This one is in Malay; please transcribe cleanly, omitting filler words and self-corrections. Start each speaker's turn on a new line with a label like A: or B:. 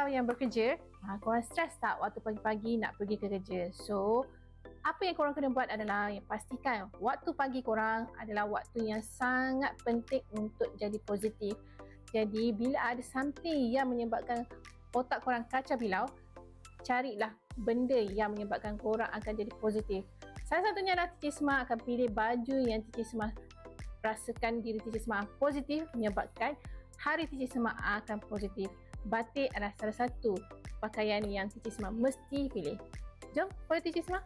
A: Bilau yang bekerja, korang stres tak waktu pagi-pagi nak pergi ke kerja? So, apa yang korang kena buat adalah yang pastikan waktu pagi korang adalah waktu yang sangat penting untuk jadi positif. Jadi, bila ada something yang menyebabkan otak korang kacau bilau, carilah benda yang menyebabkan korang akan jadi positif. Salah satunya adalah Teacher Smart akan pilih baju yang Teacher Smart rasakan diri Teacher Smart positif, menyebabkan hari Teacher Smart akan positif. Batik adalah salah satu pakaian yang Teacher Smart mesti pilih. Jom follow Teacher Smart.